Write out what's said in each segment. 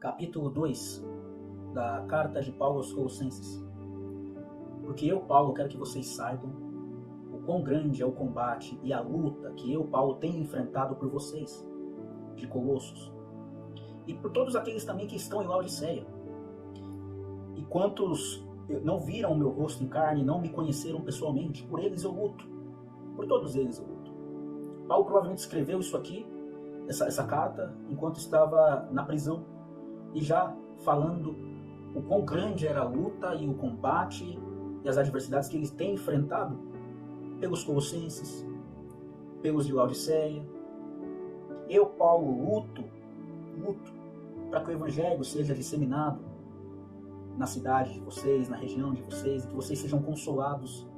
capítulo 2 da carta de Paulo aos Colossenses. Porque eu, Paulo, quero que vocês saibam o quão grande é o combate e a luta que eu, Paulo, tenho enfrentado por vocês, de Colossos, e por todos aqueles também que estão em Laodiceia. E quantos não viram o meu rosto em carne e não me conheceram pessoalmente, por eles eu luto. Por todos eles eu luto. Paulo provavelmente escreveu isso aqui, essa carta, enquanto estava na prisão, e já falando o quão grande era a luta e o combate e as adversidades que ele tem enfrentado pelos colossenses, pelos de Laodiceia. Eu, Paulo, luto para que o evangelho seja disseminado na cidade de vocês, na região de vocês, e que vocês sejam consolados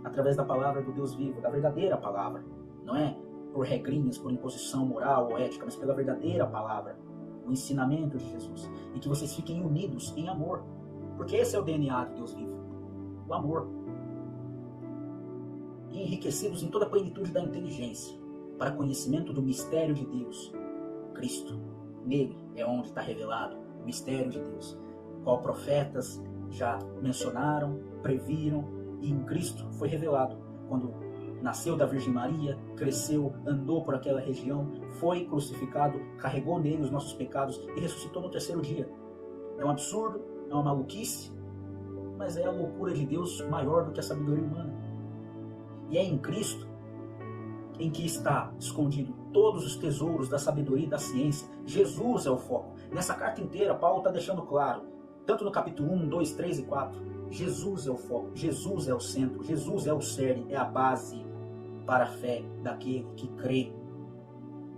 através da palavra do Deus vivo, da verdadeira palavra. Não é por regrinhas, por imposição moral ou ética, mas pela verdadeira palavra, o ensinamento de Jesus. E que vocês fiquem unidos em amor, porque esse é o DNA do Deus vivo, o amor. E enriquecidos em toda a plenitude da inteligência, para conhecimento do mistério de Deus, Cristo. Nele é onde está revelado o mistério de Deus, qual profetas já mencionaram, previram, e em Cristo foi revelado quando nasceu da Virgem Maria, cresceu, andou por aquela região, foi crucificado, carregou nele os nossos pecados e ressuscitou no terceiro dia. É um absurdo, é uma maluquice, mas é a loucura de Deus maior do que a sabedoria humana. E é em Cristo em que está escondido todos os tesouros da sabedoria e da ciência. Jesus é o foco. Nessa carta inteira, Paulo está deixando claro, tanto no capítulo 1, 2, 3 e 4, Jesus é o foco, Jesus é o centro, Jesus é o cerne, é a base para a fé daquele que crê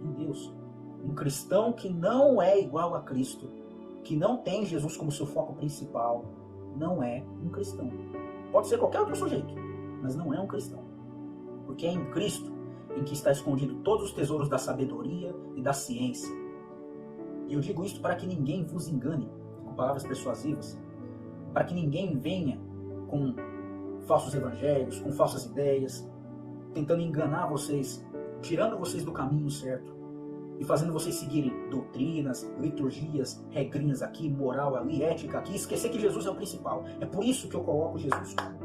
em Deus. Um cristão que não é igual a Cristo, que não tem Jesus como seu foco principal, não é um cristão. Pode ser qualquer outro sujeito, mas não é um cristão. Porque é em Cristo em que está escondido todos os tesouros da sabedoria e da ciência. E eu digo isto para que ninguém vos engane com palavras persuasivas, para que ninguém venha com falsos evangelhos, com falsas ideias, tentando enganar vocês, tirando vocês do caminho certo e fazendo vocês seguirem doutrinas, liturgias, regrinhas aqui, moral ali, ética aqui, esquecer que Jesus é o principal. É por isso que eu coloco Jesus como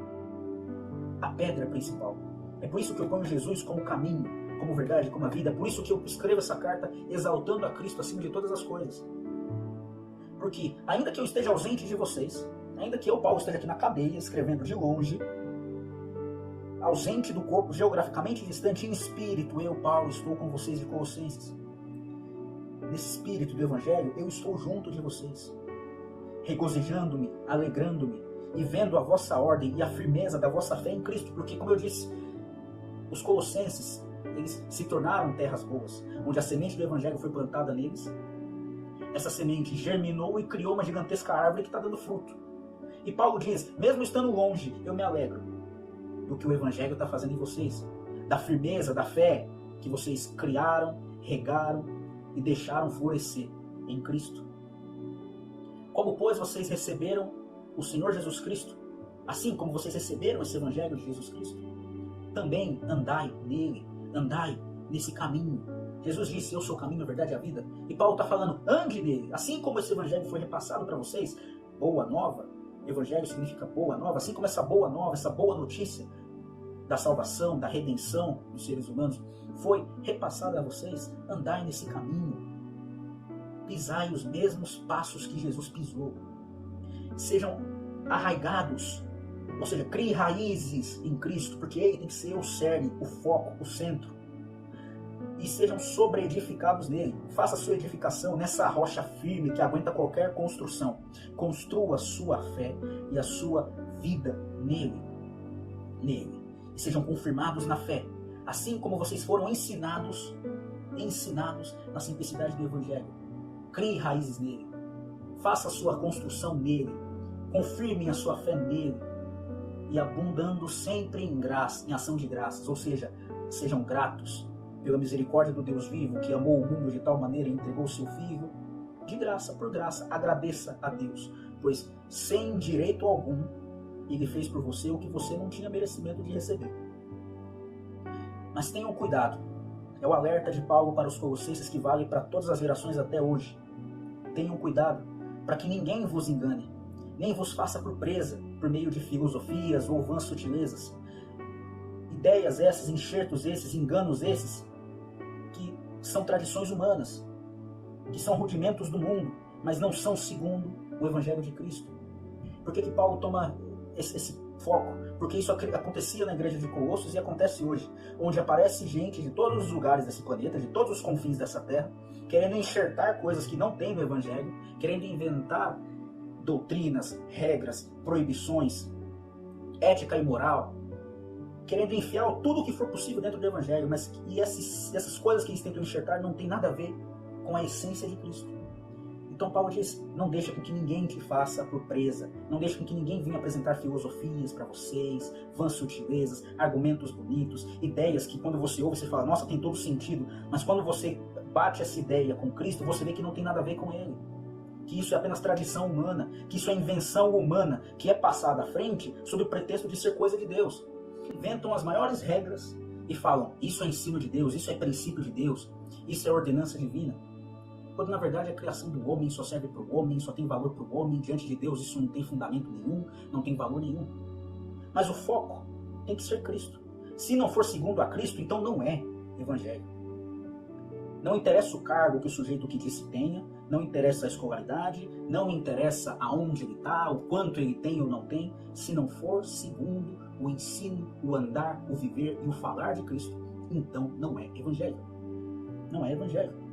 a pedra principal. É por isso que eu ponho Jesus como caminho, como verdade, como a vida. É por isso que eu escrevo essa carta exaltando a Cristo acima de todas as coisas. Porque ainda que eu esteja ausente de vocês, ainda que eu, Paulo, esteja aqui na cadeia, escrevendo de longe, ausente do corpo, geograficamente distante, em espírito, eu, Paulo, estou com vocês de Colossenses. Nesse espírito do Evangelho, eu estou junto de vocês, regozijando-me, alegrando-me, e vendo a vossa ordem e a firmeza da vossa fé em Cristo, porque, como eu disse, os colossenses, eles se tornaram terras boas, onde a semente do Evangelho foi plantada neles. Essa semente germinou e criou uma gigantesca árvore que está dando fruto. E Paulo diz, mesmo estando longe, eu me alegro do que o Evangelho está fazendo em vocês, da firmeza, da fé que vocês criaram, regaram e deixaram florescer em Cristo. Como, pois, vocês receberam o Senhor Jesus Cristo, assim como vocês receberam esse Evangelho de Jesus Cristo, também andai nele, andai nesse caminho. Jesus disse, eu sou o caminho, a verdade e a vida. E Paulo está falando, ande nele. Assim como esse Evangelho foi repassado para vocês, boa nova, Evangelho significa boa nova, assim como essa boa nova, essa boa notícia da salvação, da redenção dos seres humanos, foi repassada a vocês, andai nesse caminho. Pisai os mesmos passos que Jesus pisou. Sejam arraigados, ou seja, crie raízes em Cristo, porque Ele tem que ser o cerne, o foco, o centro. E sejam sobreedificados nele. Faça a sua edificação nessa rocha firme que aguenta qualquer construção. Construa a sua fé e a sua vida nele. E sejam confirmados na fé, assim como vocês foram ensinados na simplicidade do Evangelho. Crie raízes nele. Faça a sua construção nele. Confirmem a sua fé nele. E abundando sempre em graça, em ação de graças. Ou seja, sejam gratos pela misericórdia do Deus vivo, que amou o mundo de tal maneira e entregou o seu Filho, de graça por graça, agradeça a Deus, pois sem direito algum, Ele fez por você o que você não tinha merecimento de receber. Mas tenham cuidado, é o alerta de Paulo para os colossenses que vale para todas as gerações até hoje. tenham cuidado, para que ninguém vos engane, nem vos faça por presa, por meio de filosofias ou vãs sutilezas. Ideias essas, enxertos esses, enganos esses, que são tradições humanas, que são rudimentos do mundo, mas não são segundo o Evangelho de Cristo. Por que Paulo toma esse foco? Porque isso acontecia na igreja de Colossos e acontece hoje, onde aparece gente de todos os lugares desse planeta, de todos os confins dessa terra, querendo enxertar coisas que não tem no Evangelho, querendo inventar doutrinas, regras, proibições, ética e moral, querendo enfiar tudo o que for possível dentro do Evangelho, mas essas coisas que eles tentam enxertar não tem nada a ver com a essência de Cristo. Então Paulo diz, não deixa com que ninguém te faça por presa, não deixa com que ninguém venha apresentar filosofias para vocês, vãs sutilezas, argumentos bonitos, ideias que quando você ouve você fala, nossa, tem todo sentido, mas quando você bate essa ideia com Cristo, você vê que não tem nada a ver com ele, que isso é apenas tradição humana, que isso é invenção humana, que é passada à frente sob o pretexto de ser coisa de Deus. Inventam as maiores regras e falam, isso é ensino de Deus, isso é princípio de Deus, isso é ordenança divina. Quando na verdade a criação do homem só serve para o homem, só tem valor para o homem, diante de Deus isso não tem fundamento nenhum, não tem valor nenhum. Mas o foco tem que ser Cristo. Se não for segundo a Cristo, então não é Evangelho. Não interessa o cargo que o sujeito que disse tenha, não interessa a escolaridade, não interessa aonde ele está, o quanto ele tem ou não tem, se não for segundo o ensino, o andar, o viver e o falar de Cristo, então não é Evangelho. Não é Evangelho.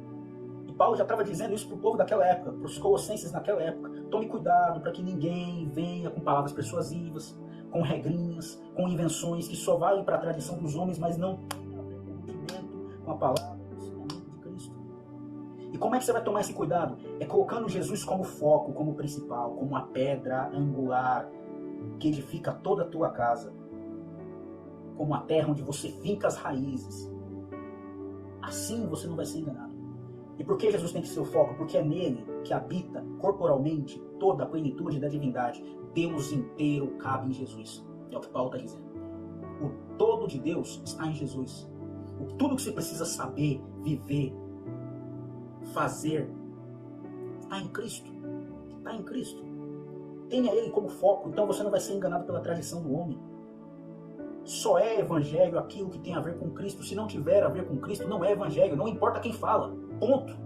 Paulo já estava dizendo isso para o povo daquela época, para os colossenses naquela época. Tome cuidado para que ninguém venha com palavras persuasivas, com regrinhas, com invenções que só valem para a tradição dos homens, mas não tem a ver com o rudimento, com a palavra, com o ensinamento de Cristo. E como é que você vai tomar esse cuidado? É colocando Jesus como foco, como principal, como a pedra angular que edifica toda a tua casa, como a terra onde você finca as raízes. Assim você não vai ser enganado. E por que Jesus tem que ser o foco? Porque é nele que habita corporalmente toda a plenitude da divindade. Deus inteiro cabe em Jesus. É o que Paulo está dizendo. O todo de Deus está em Jesus. Tudo que você precisa saber, viver, fazer, está em Cristo. Está em Cristo. Tenha ele como foco, então você não vai ser enganado pela tradição do homem. Só é evangelho aquilo que tem a ver com Cristo. Se não tiver a ver com Cristo, não é evangelho. Não importa quem fala. Ponto.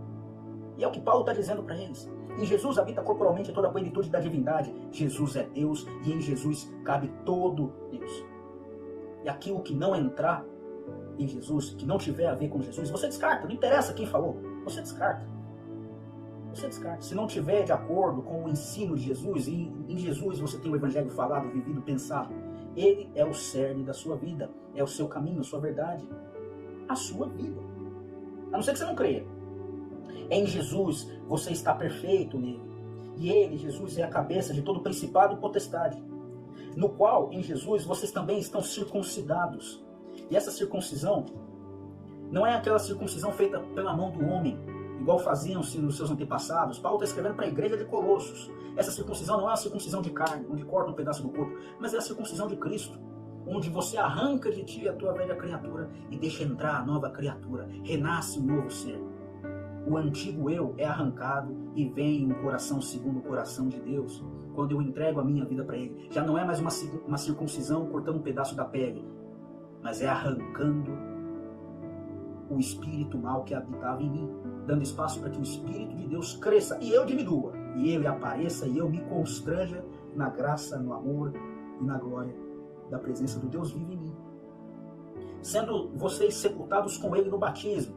E é o que Paulo está dizendo para eles. Em Jesus habita corporalmente toda a plenitude da divindade. Jesus é Deus e em Jesus cabe todo Deus. E aquilo que não entrar em Jesus, que não tiver a ver com Jesus, você descarta. Não interessa quem falou. Você descarta. Você descarta. Se não tiver de acordo com o ensino de Jesus, e em Jesus você tem o evangelho falado, vivido, pensado, ele é o cerne da sua vida. É o seu caminho, a sua verdade. A sua vida. A não ser que você não creia. Em Jesus você está perfeito nele. E ele, Jesus, é a cabeça de todo principado e potestade. No qual, em Jesus, vocês também estão circuncidados. E essa circuncisão não é aquela circuncisão feita pela mão do homem, igual faziam-se nos seus antepassados. Paulo está escrevendo para a igreja de Colossos. Essa circuncisão não é uma circuncisão de carne, onde corta um pedaço do corpo, mas é a circuncisão de Cristo, onde você arranca de ti a tua velha criatura e deixa entrar a nova criatura. Renasce um novo ser. O antigo eu é arrancado e vem um coração segundo o coração de Deus. Quando eu entrego a minha vida para Ele, já não é mais uma circuncisão cortando um pedaço da pele, mas é arrancando o espírito mal que habitava em mim, dando espaço para que o Espírito de Deus cresça e eu diminua, e Ele apareça e eu me constranja na graça, no amor e na glória da presença do Deus vivo em mim. Sendo vocês sepultados com Ele no batismo,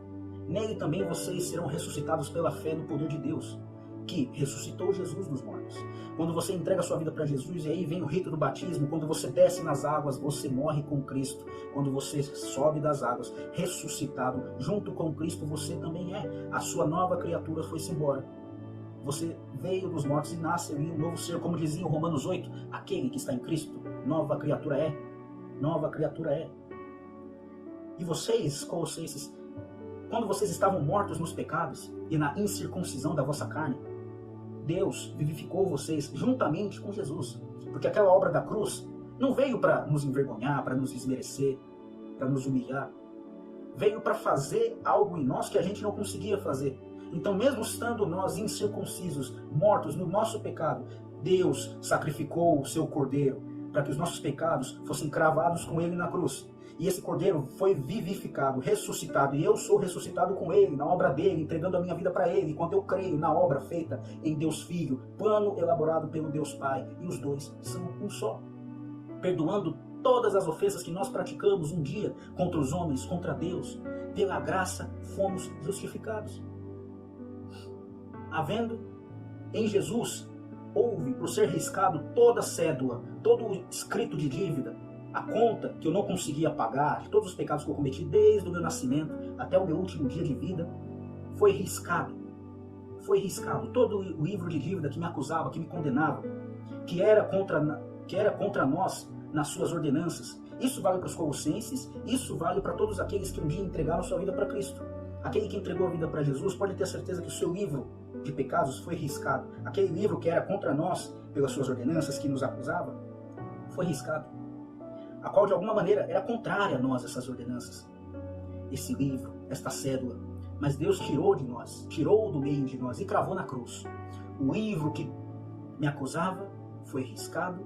nele também vocês serão ressuscitados pela fé no poder de Deus, que ressuscitou Jesus dos mortos. Quando você entrega a sua vida para Jesus, e aí vem o rito do batismo, quando você desce nas águas, você morre com Cristo. Quando você sobe das águas, ressuscitado, junto com Cristo, você também é. A sua nova criatura foi-se embora. Você veio dos mortos e nasce em um novo ser, como dizia em Romanos 8, aquele que está em Cristo, nova criatura é. Nova criatura é. E vocês, colossenses, quando vocês estavam mortos nos pecados e na incircuncisão da vossa carne, Deus vivificou vocês juntamente com Jesus. Porque aquela obra da cruz não veio para nos envergonhar, para nos desmerecer, para nos humilhar. Veio para fazer algo em nós que a gente não conseguia fazer. Então, mesmo estando nós incircuncisos, mortos no nosso pecado, Deus sacrificou o seu cordeiro para que os nossos pecados fossem cravados com ele na cruz. E esse cordeiro foi vivificado, ressuscitado, e eu sou ressuscitado com ele, na obra dele, entregando a minha vida para ele, enquanto eu creio na obra feita em Deus Filho, plano elaborado pelo Deus Pai, e os dois são um só, perdoando todas as ofensas que nós praticamos um dia contra os homens, contra Deus. Pela graça fomos justificados. Havendo em Jesus, houve por ser riscado toda cédula, todo o escrito de dívida, a conta que eu não conseguia pagar, de todos os pecados que eu cometi desde o meu nascimento até o meu último dia de vida, foi riscado. Foi riscado todo o livro de dívida que me acusava, que me condenava, que era contra nós nas suas ordenanças. Isso vale para os colossenses, isso vale para todos aqueles que um dia entregaram sua vida para Cristo. Aquele que entregou a vida para Jesus pode ter certeza que o seu livro de pecados foi riscado. Aquele livro que era contra nós, pelas suas ordenanças, que nos acusava, foi riscado. A qual de alguma maneira era contrária a nós, essas ordenanças. Esse livro, esta cédula. Mas Deus tirou de nós, tirou do meio de nós e cravou na cruz. O livro que me acusava foi riscado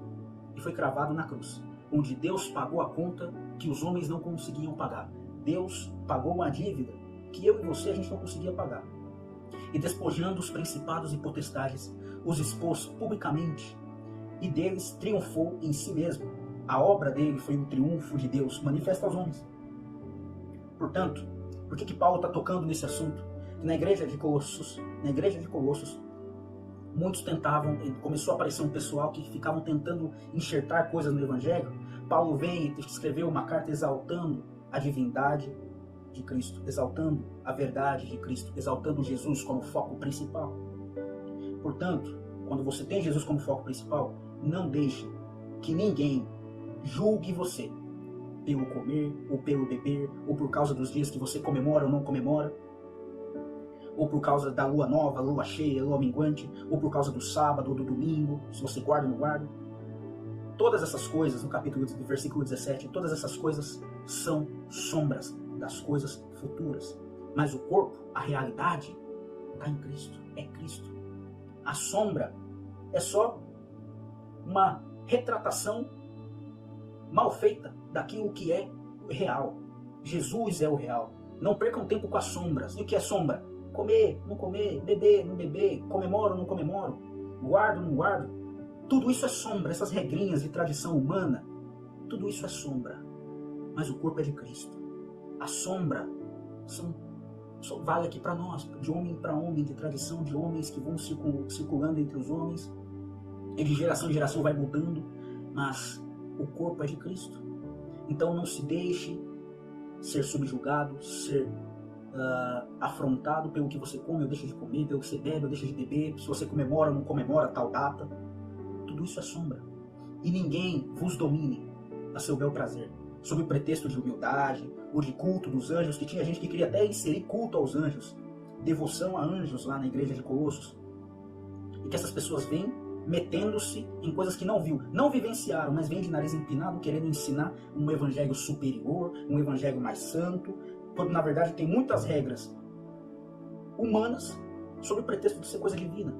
e foi cravado na cruz, onde Deus pagou a conta que os homens não conseguiam pagar. Deus pagou uma dívida que eu e você a gente não conseguia pagar. E despojando os principados e potestades, os expôs publicamente, e deles triunfou em si mesmo. A obra dele foi um triunfo de Deus manifesto aos homens. Portanto, por que Paulo está tocando nesse assunto? Que na igreja de Colossos, muitos tentavam, começou a aparecer um pessoal que ficavam tentando enxertar coisas no Evangelho. Paulo vem e escreveu uma carta exaltando a divindade de Cristo, exaltando a verdade de Cristo, exaltando Jesus como foco principal. Portanto, quando você tem Jesus como foco principal, não deixe que ninguém julgue você pelo comer, ou pelo beber, ou por causa dos dias que você comemora ou não comemora, ou por causa da lua nova, lua cheia, lua minguante, ou por causa do sábado ou do domingo, se você guarda ou não guarda. Todas essas coisas, no capítulo do versículo 17, todas essas coisas são sombras das coisas futuras. Mas o corpo, a realidade, está em Cristo, é Cristo. A sombra é só uma retratação mal feita daquilo que é real. Jesus é o real. Não percam tempo com as sombras. E o que é sombra? Comer, não comer, beber, não beber, comemoro, não comemoro, guardo, não guardo. Tudo isso é sombra, essas regrinhas de tradição humana, tudo isso é sombra. Mas o corpo é de Cristo. A sombra só vale aqui para nós, de homem para homem, de tradição de homens que vão circulando entre os homens, e de geração em geração vai mudando, mas o corpo é de Cristo. Então não se deixe ser subjugado, ser afrontado pelo que você come ou deixa de comer, pelo que você bebe ou deixa de beber, se você comemora ou não comemora tal data. Tudo isso é sombra. E ninguém vos domine a seu bel prazer, sob o pretexto de humildade ou de culto dos anjos, que tinha gente que queria até inserir culto aos anjos, devoção a anjos lá na igreja de Colossos. E que essas pessoas vêm metendo-se em coisas que não viu, não vivenciaram, mas vêm de nariz empinado querendo ensinar um evangelho superior, um evangelho mais santo, quando na verdade tem muitas regras humanas sob o pretexto de ser coisa divina,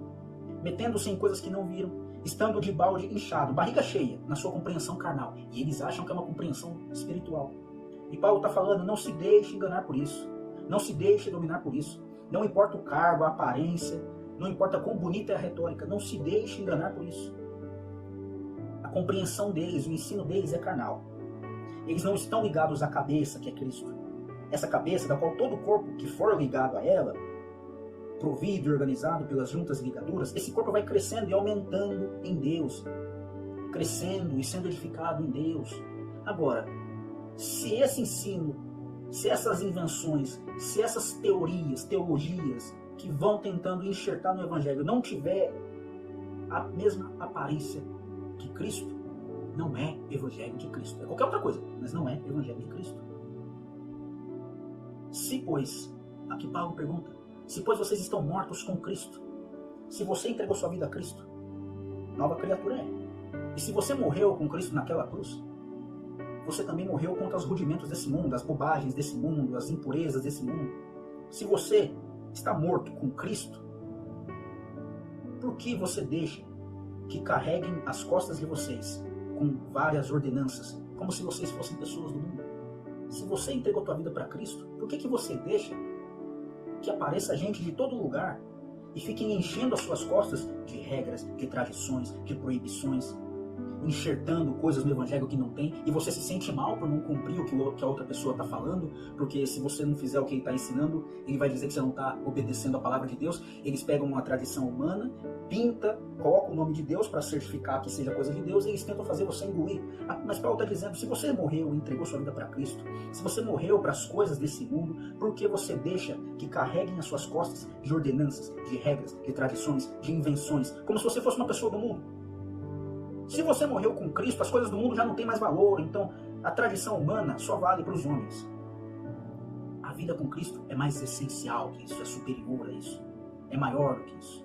metendo-se em coisas que não viram, estando de balde inchado, barriga cheia na sua compreensão carnal, e eles acham que é uma compreensão espiritual. E Paulo está falando, não se deixe enganar por isso, não se deixe dominar por isso, não importa o cargo, a aparência, não importa quão bonita é a retórica, não se deixe enganar por isso. A compreensão deles, o ensino deles é carnal. Eles não estão ligados à cabeça, que é Cristo. Essa cabeça, da qual todo o corpo que for ligado a ela, provido e organizado pelas juntas e ligaduras, esse corpo vai crescendo e aumentando em Deus, crescendo e sendo edificado em Deus. Agora, se esse ensino, se essas invenções, se essas teologias que vão tentando enxertar no Evangelho não tiver a mesma aparência que Cristo, não é Evangelho de Cristo. É qualquer outra coisa, mas não é Evangelho de Cristo. Se, pois, aqui Paulo pergunta, se, pois, vocês estão mortos com Cristo, se você entregou sua vida a Cristo, nova criatura é. E se você morreu com Cristo naquela cruz, você também morreu contra os rudimentos desse mundo, as bobagens desse mundo, as impurezas desse mundo. Se você está morto com Cristo, por que você deixa que carreguem as costas de vocês com várias ordenanças, como se vocês fossem pessoas do mundo? Se você entregou a tua vida para Cristo, por que você deixa que apareça gente de todo lugar e fiquem enchendo as suas costas de regras, de tradições, de proibições, enxertando coisas no evangelho que não tem, e você se sente mal por não cumprir o que a outra pessoa está falando, porque se você não fizer o que ele está ensinando, ele vai dizer que você não está obedecendo a palavra de Deus. Eles pegam uma tradição humana, pinta, coloca o nome de Deus para certificar que seja coisa de Deus, e eles tentam fazer você engolir. Mas Paulo está dizendo, se você morreu e entregou sua vida para Cristo, se você morreu para as coisas desse mundo, por que você deixa que carreguem as suas costas de ordenanças, de regras, de tradições, de invenções, como se você fosse uma pessoa do mundo? Se você morreu com Cristo, as coisas do mundo já não têm mais valor, então a tradição humana só vale para os homens. A vida com Cristo é mais essencial que isso, é superior a isso, é maior do que isso.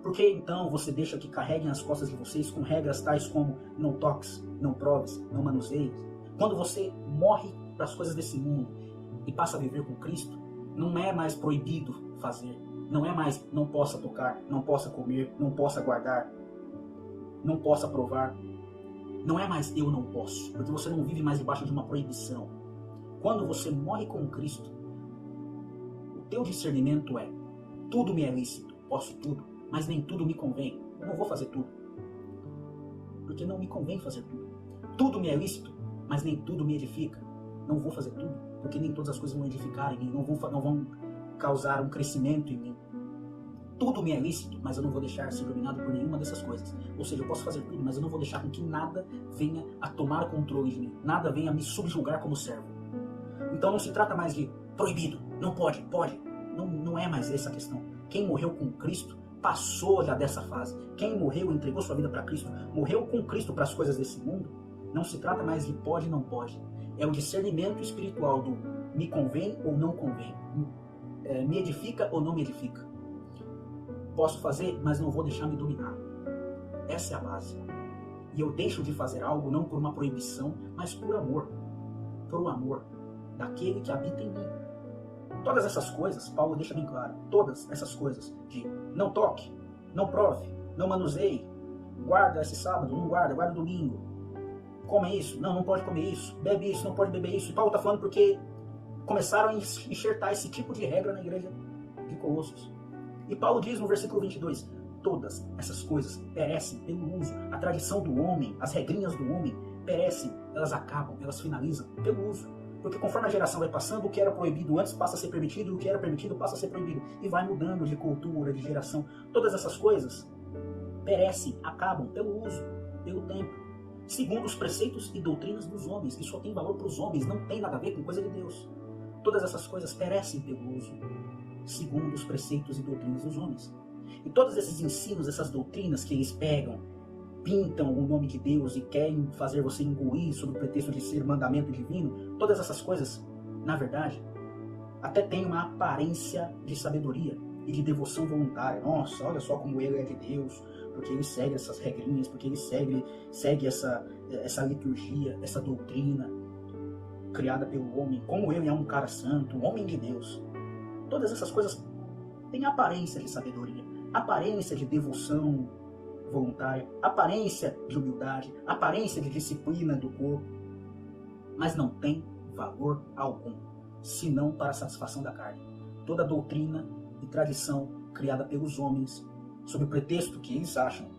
Por que então você deixa que carreguem as costas de vocês com regras tais como não toques, não proves, não manuseies? Quando você morre para as coisas desse mundo e passa a viver com Cristo, não é mais proibido fazer, não é mais não possa tocar, não possa comer, não possa guardar, não possa provar. Não é mais eu não posso, porque você não vive mais debaixo de uma proibição. Quando você morre com Cristo, o teu discernimento é: tudo me é lícito, posso tudo, mas nem tudo me convém. Eu não vou fazer tudo, porque não me convém fazer tudo. Tudo me é lícito, mas nem tudo me edifica. Não vou fazer tudo, porque nem todas as coisas vão edificar em mim, não vão causar um crescimento em mim. Tudo me é lícito, mas eu não vou deixar ser dominado por nenhuma dessas coisas. Ou seja, eu posso fazer tudo, mas eu não vou deixar com que nada venha a tomar controle de mim. Nada venha a me subjugar como servo. Então não se trata mais de proibido, não pode, pode. Não é mais essa a questão. Quem morreu com Cristo passou já dessa fase. Quem morreu e entregou sua vida para Cristo, morreu com Cristo para as coisas desse mundo. Não se trata mais de pode ou não pode. É o discernimento espiritual do me convém ou não convém. Me edifica ou não me edifica. Posso fazer, mas não vou deixar me dominar. Essa é a base. E eu deixo de fazer algo não por uma proibição, mas por amor. Por o amor daquele que habita em mim. Todas essas coisas, Paulo deixa bem claro, todas essas coisas de não toque, não prove, não manuseie, guarda esse sábado, não guarda, guarda domingo, come isso, não pode comer isso, bebe isso, não pode beber isso. E Paulo está falando porque começaram a enxertar esse tipo de regra na igreja de Colossos. E Paulo diz no versículo 22, todas essas coisas perecem pelo uso. A tradição do homem, as regrinhas do homem perecem, elas acabam, elas finalizam pelo uso. Porque conforme a geração vai passando, o que era proibido antes passa a ser permitido, e o que era permitido passa a ser proibido. E vai mudando de cultura, de geração. Todas essas coisas perecem, acabam pelo uso, pelo tempo. Segundo os preceitos e doutrinas dos homens, que só tem valor para os homens, não tem nada a ver com coisa de Deus. Todas essas coisas perecem pelo uso, segundo os preceitos e doutrinas dos homens. E todos esses ensinos, essas doutrinas que eles pegam, pintam o nome de Deus e querem fazer você engolir sob o pretexto de ser mandamento divino, todas essas coisas, na verdade, até têm uma aparência de sabedoria e de devoção voluntária. Nossa, olha só como ele é de Deus, porque ele segue essas regrinhas, porque ele segue essa liturgia, essa doutrina criada pelo homem, como ele é um cara santo, um homem de Deus. Todas essas coisas têm aparência de sabedoria, aparência de devoção voluntária, aparência de humildade, aparência de disciplina do corpo, mas não tem valor algum, senão para a satisfação da carne. Toda doutrina e tradição criada pelos homens, sob o pretexto que eles acham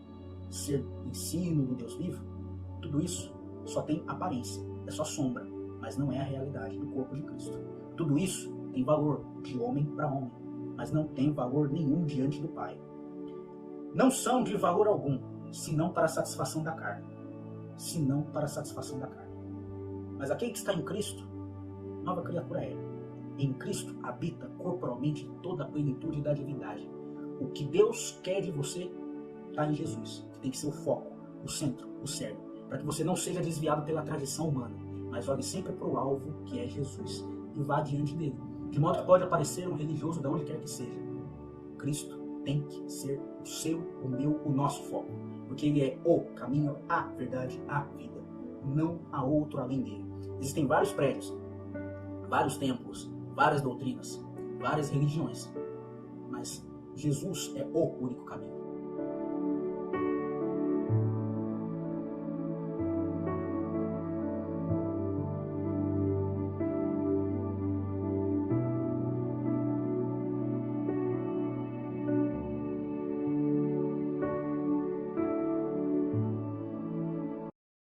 ser ensino do Deus vivo, tudo isso só tem aparência, é só sombra, mas não é a realidade do corpo de Cristo. Tudo isso tem valor de homem para homem, mas não tem valor nenhum diante do Pai. Não são de valor algum, senão para a satisfação da carne. Senão para a satisfação da carne. Mas aquele que está em Cristo, nova criatura é. Em Cristo habita corporalmente toda a plenitude da divindade. O que Deus quer de você está em Jesus, que tem que ser o foco, o centro, o cerne, para que você não seja desviado pela tradição humana, mas olhe sempre para o alvo, que é Jesus, e vá diante dele. De modo que pode aparecer um religioso de onde quer que seja. Cristo tem que ser o seu, o meu, o nosso foco. Porque ele é o caminho, a verdade, a vida. Não há outro além dele. Existem vários prédios, vários templos, várias doutrinas, várias religiões. Jesus é o único caminho.